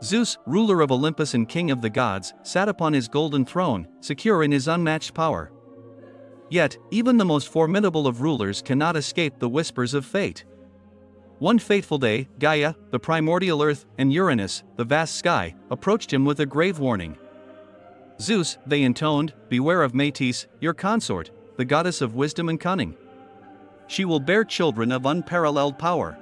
Zeus, ruler of Olympus and king of the gods, sat upon his golden throne, secure in his unmatched power. Yet, even the most formidable of rulers cannot escape the whispers of fate. One fateful day, Gaia, the primordial earth, and Uranus, the vast sky, approached him with a grave warning. "Zeus," they intoned, "beware of Metis, your consort, the goddess of wisdom and cunning. She will bear children of unparalleled power.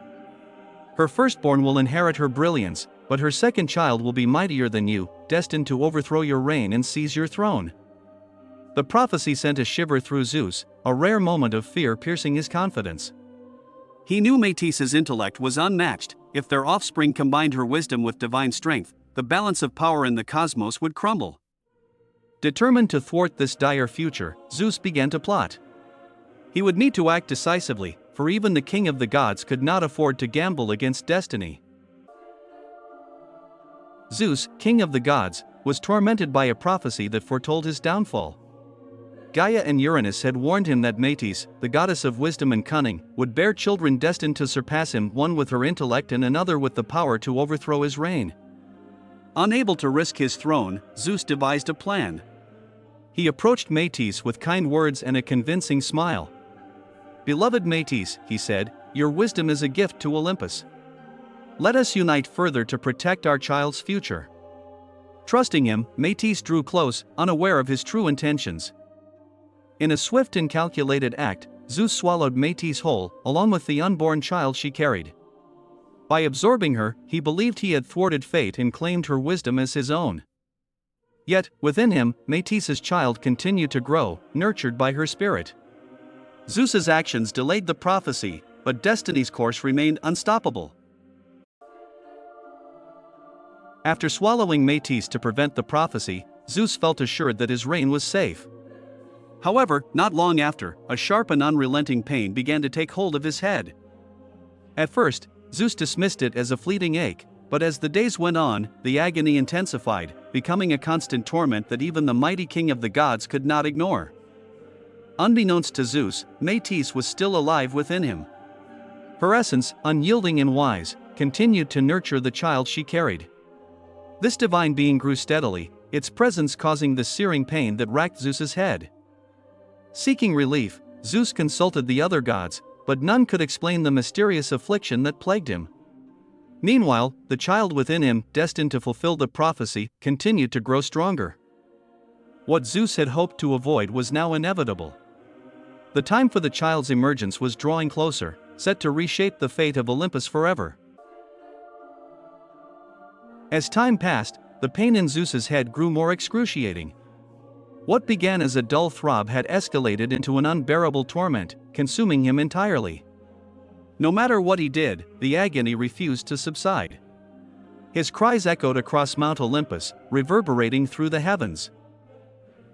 Her firstborn will inherit her brilliance, but her second child will be mightier than you, destined to overthrow your reign and seize your throne." The prophecy sent a shiver through Zeus, a rare moment of fear piercing his confidence. He knew Metis's intellect was unmatched. If their offspring combined her wisdom with divine strength, the balance of power in the cosmos would crumble. Determined to thwart this dire future, Zeus began to plot. He would need to act decisively, for even the king of the gods could not afford to gamble against destiny. Zeus, king of the gods, was tormented by a prophecy that foretold his downfall. Gaia and Uranus had warned him that Metis, the goddess of wisdom and cunning, would bear children destined to surpass him, one with her intellect and another with the power to overthrow his reign. Unable to risk his throne, Zeus devised a plan. He approached Metis with kind words and a convincing smile. "Beloved Metis," he said, "your wisdom is a gift to Olympus. Let us unite further to protect our child's future." Trusting him, Metis drew close, unaware of his true intentions. In a swift and calculated act, Zeus swallowed Metis whole, along with the unborn child she carried. By absorbing her, he believed he had thwarted fate and claimed her wisdom as his own. Yet, within him, Metis's child continued to grow, nurtured by her spirit. Zeus's actions delayed the prophecy, but destiny's course remained unstoppable. After swallowing Metis to prevent the prophecy, Zeus felt assured that his reign was safe. However, not long after, a sharp and unrelenting pain began to take hold of his head. At first, Zeus dismissed it as a fleeting ache, but as the days went on, the agony intensified, becoming a constant torment that even the mighty king of the gods could not ignore. Unbeknownst to Zeus, Metis was still alive within him. Her essence, unyielding and wise, continued to nurture the child she carried. This divine being grew steadily, its presence causing the searing pain that racked Zeus's head. Seeking relief, Zeus consulted the other gods, but none could explain the mysterious affliction that plagued him. Meanwhile, the child within him, destined to fulfill the prophecy, continued to grow stronger. What Zeus had hoped to avoid was now inevitable. The time for the child's emergence was drawing closer, set to reshape the fate of Olympus forever. As time passed, the pain in Zeus's head grew more excruciating. What began as a dull throb had escalated into an unbearable torment, consuming him entirely. No matter what he did, the agony refused to subside. His cries echoed across Mount Olympus, reverberating through the heavens.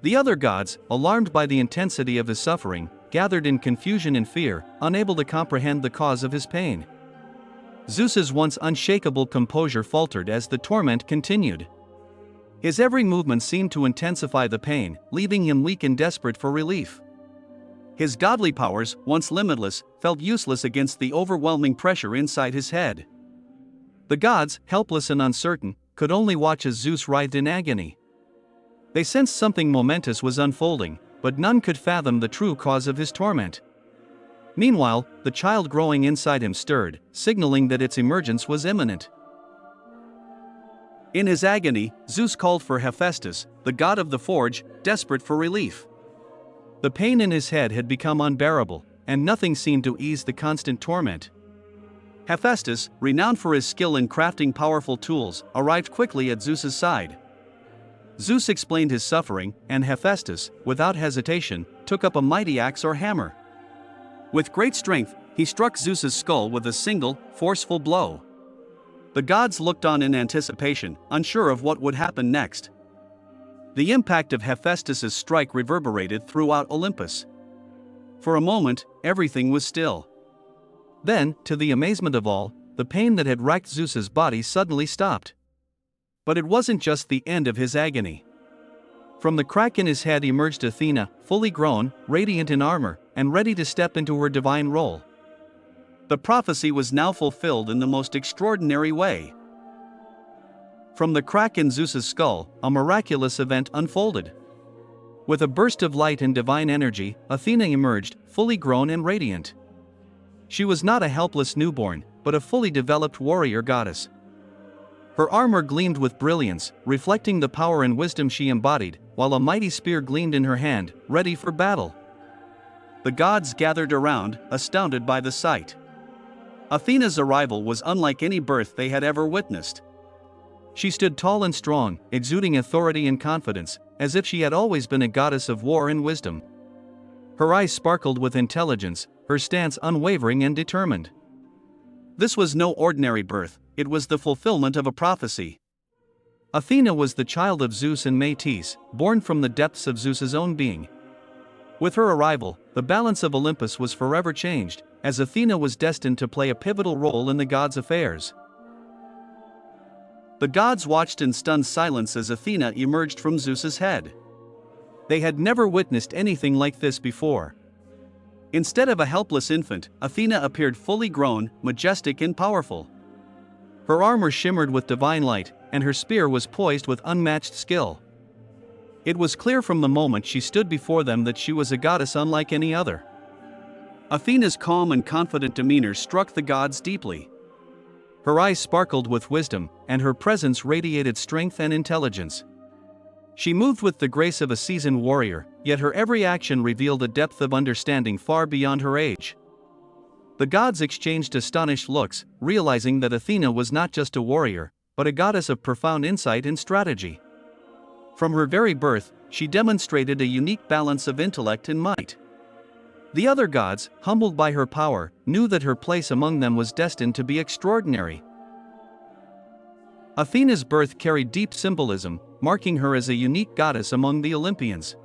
The other gods, alarmed by the intensity of his suffering, gathered in confusion and fear, unable to comprehend the cause of his pain. Zeus's once unshakable composure faltered as the torment continued. His every movement seemed to intensify the pain, leaving him weak and desperate for relief. His godly powers, once limitless, felt useless against the overwhelming pressure inside his head. The gods, helpless and uncertain, could only watch as Zeus writhed in agony. They sensed something momentous was unfolding, but none could fathom the true cause of his torment. Meanwhile, the child growing inside him stirred, signaling that its emergence was imminent. In his agony, Zeus called for Hephaestus, the god of the forge, desperate for relief. The pain in his head had become unbearable, and nothing seemed to ease the constant torment. Hephaestus, renowned for his skill in crafting powerful tools, arrived quickly at Zeus's side. Zeus explained his suffering, and Hephaestus, without hesitation, took up a mighty axe or hammer. With great strength, he struck Zeus's skull with a single, forceful blow. The gods looked on in anticipation, unsure of what would happen next. The impact of Hephaestus's strike reverberated throughout Olympus. For a moment, everything was still. Then, to the amazement of all, the pain that had racked Zeus's body suddenly stopped. But it wasn't just the end of his agony. From the crack in his head emerged Athena, fully grown, radiant in armor, and ready to step into her divine role. The prophecy was now fulfilled in the most extraordinary way. From the crack in Zeus's skull, a miraculous event unfolded. With a burst of light and divine energy, Athena emerged, fully grown and radiant. She was not a helpless newborn, but a fully developed warrior goddess. Her armor gleamed with brilliance, reflecting the power and wisdom she embodied, while a mighty spear gleamed in her hand, ready for battle. The gods gathered around, astounded by the sight. Athena's arrival was unlike any birth they had ever witnessed. She stood tall and strong, exuding authority and confidence, as if she had always been a goddess of war and wisdom. Her eyes sparkled with intelligence, her stance unwavering and determined. This was no ordinary birth, it was the fulfillment of a prophecy. Athena was the child of Zeus and Metis, born from the depths of Zeus's own being. With her arrival, the balance of Olympus was forever changed, as Athena was destined to play a pivotal role in the gods' affairs. The gods watched in stunned silence as Athena emerged from Zeus's head. They had never witnessed anything like this before. Instead of a helpless infant, Athena appeared fully grown, majestic and powerful. Her armor shimmered with divine light, and her spear was poised with unmatched skill. It was clear from the moment she stood before them that she was a goddess unlike any other. Athena's calm and confident demeanor struck the gods deeply. Her eyes sparkled with wisdom, and her presence radiated strength and intelligence. She moved with the grace of a seasoned warrior, yet her every action revealed a depth of understanding far beyond her age. The gods exchanged astonished looks, realizing that Athena was not just a warrior, but a goddess of profound insight and strategy. From her very birth, she demonstrated a unique balance of intellect and might. The other gods, humbled by her power, knew that her place among them was destined to be extraordinary. Athena's birth carried deep symbolism, marking her as a unique goddess among the Olympians.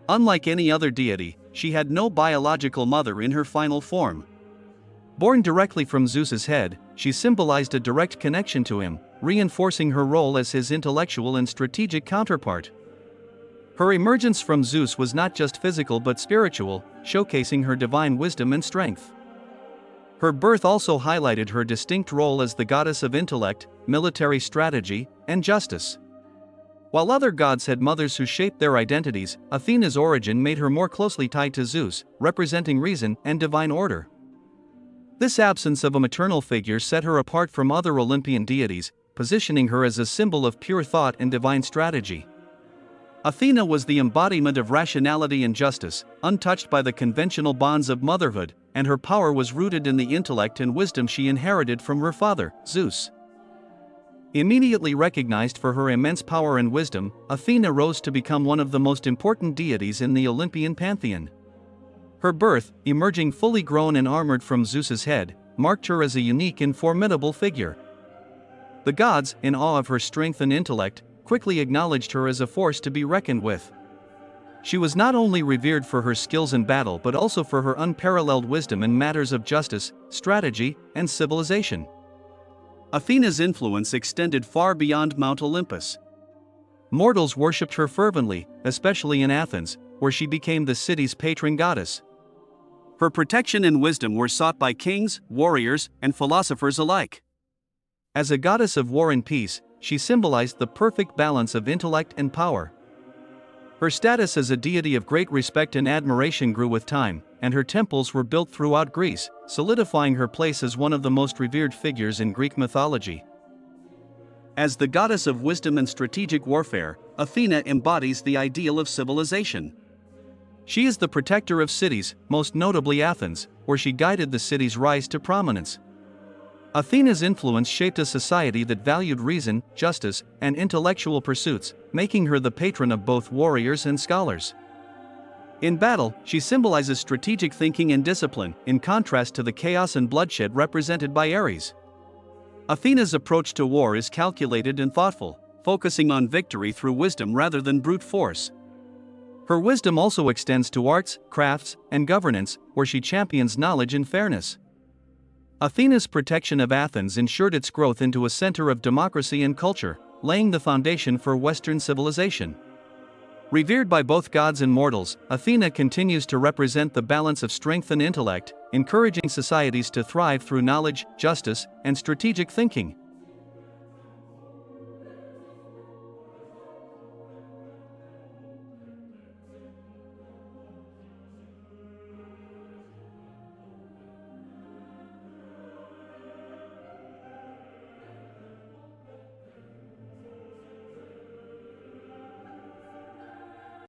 Unlike any other deity, she had no biological mother in her final form. Born directly from Zeus's head, she symbolized a direct connection to him, reinforcing her role as his intellectual and strategic counterpart. Her emergence from Zeus was not just physical but spiritual, showcasing her divine wisdom and strength. Her birth also highlighted her distinct role as the goddess of intellect, military strategy, and justice. While other gods had mothers who shaped their identities, Athena's origin made her more closely tied to Zeus, representing reason and divine order. This absence of a maternal figure set her apart from other Olympian deities, positioning her as a symbol of pure thought and divine strategy. Athena was the embodiment of rationality and justice, untouched by the conventional bonds of motherhood, and her power was rooted in the intellect and wisdom she inherited from her father, Zeus. Immediately recognized for her immense power and wisdom, Athena rose to become one of the most important deities in the Olympian pantheon. Her birth, emerging fully grown and armored from Zeus's head, marked her as a unique and formidable figure. The gods, in awe of her strength and intellect, quickly acknowledged her as a force to be reckoned with. She was not only revered for her skills in battle but also for her unparalleled wisdom in matters of justice, strategy, and civilization. Athena's influence extended far beyond Mount Olympus. Mortals worshipped her fervently, especially in Athens, where she became the city's patron goddess. Her protection and wisdom were sought by kings, warriors, and philosophers alike. As a goddess of war and peace, she symbolized the perfect balance of intellect and power. Her status as a deity of great respect and admiration grew with time, and her temples were built throughout Greece, solidifying her place as one of the most revered figures in Greek mythology. As the goddess of wisdom and strategic warfare, Athena embodies the ideal of civilization. She is the protector of cities, most notably Athens, where she guided the city's rise to prominence. Athena's influence shaped a society that valued reason, justice, and intellectual pursuits, making her the patron of both warriors and scholars. In battle, she symbolizes strategic thinking and discipline, in contrast to the chaos and bloodshed represented by Ares. Athena's approach to war is calculated and thoughtful, focusing on victory through wisdom rather than brute force. Her wisdom also extends to arts, crafts, and governance, where she champions knowledge and fairness. Athena's protection of Athens ensured its growth into a center of democracy and culture, laying the foundation for Western civilization. Revered by both gods and mortals, Athena continues to represent the balance of strength and intellect, encouraging societies to thrive through knowledge, justice, and strategic thinking.